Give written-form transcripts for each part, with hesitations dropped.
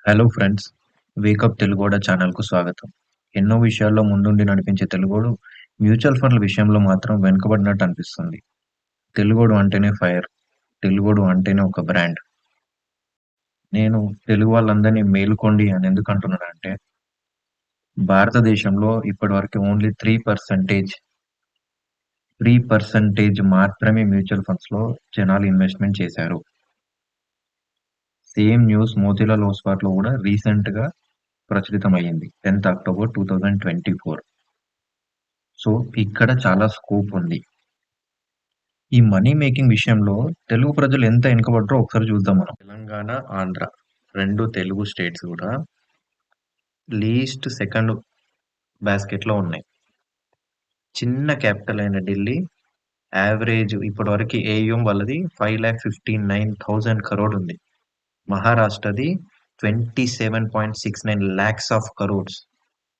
Hello friends, wake up తెలుగోడ ఛానల్‌కు స్వాగతం. ఎన్నో విషయాల్లో ముందుండి నడిపించే తెలుగోడు మ్యూచువల్ ఫండ్ల విషయంలో మాత్రం వెనుకబడినట్టు అనిపిస్తుంది. తెలుగోడు అంటేనే ఫైర్. తెలుగోడు అంటేనే ఒక బ్రాండ్. నేను తెలుగు వాళ్ళందరినీ మేలుకోండి అని ఎందుకు అంటున్నానంటే, భారతదేశంలో ఇప్పటివరకు ఓన్లీ 3% మాత్రమే మ్యూచువల్ ఫండ్స్‌లో జనాలు ఇన్వెస్ట్‌మెంట్ చేశారు. సేమ్ న్యూస్ మోతీలాల్ ఓస్వాల్‌లో కూడా రీసెంట్‌గా ప్రచురితమయ్యింది. 10థ్ అక్టోబర్ 2024. సో, ఇక్కడ చాలా స్కోప్ ఉంది. ఈ మనీ మేకింగ్ విషయంలో తెలుగు ప్రజలు ఎంత వెనకబడ్డారో ఒకసారి చూద్దాం మనం. తెలంగాణ, ఆంధ్ర 2 తెలుగు స్టేట్స్ కూడా లీస్ట్ సెకండ్ బాస్కెట్‌లో ఉన్నాయి. చిన్న క్యాపిటల్ అయిన ఢిల్లీ యావరేజ్ ఇప్పటివరకు ఏయుఎం వాళ్ళది 5,59,000 crore ఉంది. మహారాష్ట్రది 27.69 lakhs of crores.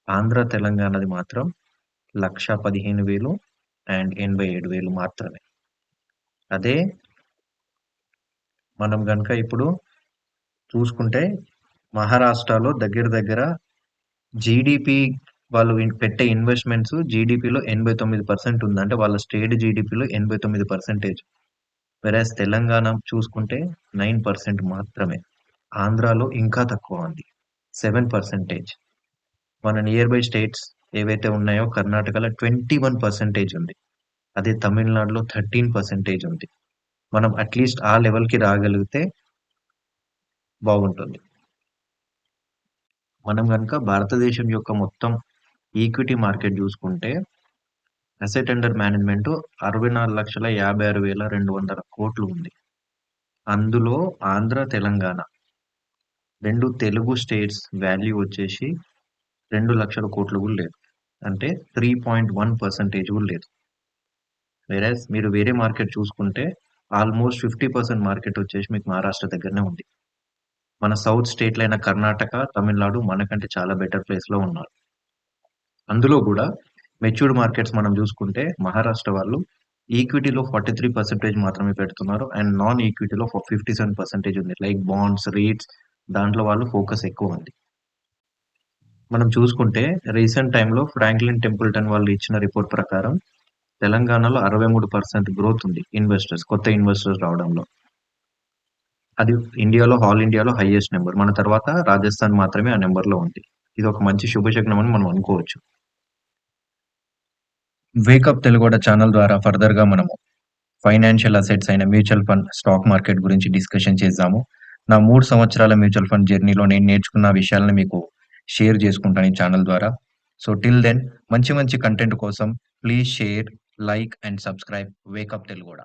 ఆంధ్ర, తెలంగాణది మాత్రం 1,15,000 అండ్ 87,000 మాత్రమే. అదే మనం గనక ఇప్పుడు చూసుకుంటే మహారాష్ట్రలో దగ్గర దగ్గర జీడీపీ వాళ్ళు పెట్టే ఇన్వెస్ట్మెంట్స్ జీడీపీలో 89% ఉంది. అంటే వాళ్ళ స్టేట్ జీడీపీలో 89%. వెరాస్ తెలంగాణ చూసుకుంటే 9% మాత్రమే. ఆంధ్రాలో ఇంకా తక్కువ ఉంది, 7%. మన నియర్ బై స్టేట్స్ ఏవైతే ఉన్నాయో కర్ణాటకలో 21% ఉంది. అదే తమిళనాడులో 13% ఉంది. మనం అట్లీస్ట్ ఆ లెవెల్‌కి రాగలిగితే బాగుంటుంది. మనం గనుక భారతదేశం యొక్క మొత్తం ఈక్విటీ మార్కెట్ చూసుకుంటే అసెట్ అండర్ మేనేజ్మెంట్ 64,56,200 కోట్లు ఉంది. అందులో ఆంధ్ర, తెలంగాణ 2 తెలుగు స్టేట్స్ వాల్యూ వచ్చేసి 2,00,000 కోట్లు కూడా లేదు. అంటే 3.1% కూడా లేదు. వెరాస్ మీరు వేరే మార్కెట్ చూసుకుంటే ఆల్మోస్ట్ 50% మార్కెట్ వచ్చేసి మీకు మహారాష్ట్ర దగ్గరనే ఉంది. మన సౌత్ స్టేట్‌లైన కర్ణాటక, తమిళనాడు మనకంటే చాలా బెటర్ ప్లేస్‌లో ఉన్నారు. అందులో గూడా మెచ్యూర్డ్ మార్కెట్స్ మనం జూసుకుంటే మహారాష్ట్ర వాళ్ళు ఈక్విటీలో 43% మాత్రమే పెడుతున్నారు. అండ్ నాన్ ఈక్విటీలో 57% ఉంది. లైక్ బాండ్స్, రీట్స్ దాంట్లో వాళ్ళు ఫోకస్ ఎక్కువుంది. మనం చూసుకుంటే రీసెంట్ టైమ్‌లో ఫ్రాంక్లిన్ టెంపుల్టన్ వాళ్ళు ఇచ్చిన రిపోర్ట్ ప్రకారం తెలంగాణలో 63% గ్రోత్ ఉంది కొత్త ఇన్వెస్టర్స్ రావడంలో. అది ఆల్ ఇండియాలో హైయెస్ట్ నంబర్. మన తర్వాత రాజస్థాన్ మాత్రమే ఆ నంబర్‌లో ఉంది. ఇది ఒక మంచి శుభశకునం అని మనం అనుకోవచ్చు. వేకప్ తెలుగోడ ఛానల్ ద్వారా ఫర్దర్‌గా మనము ఫైనాన్షియల్ అసెట్స్ అయిన మ్యూచువల్ ఫండ్, స్టాక్ మార్కెట్ గురించి డిస్కషన్ చేద్దాము. నా 3 సంవత్సరాల మ్యూచువల్ ఫండ్ జర్నీలో నేను నేర్చుకున్న విషయాలను మీకు షేర్ చేసుకుంటాను ఈ ఛానల్ ద్వారా. సో టిల్ దెన్ మంచి మంచి కంటెంట్ కోసం please share, like and subscribe wake up తెలుగోడ.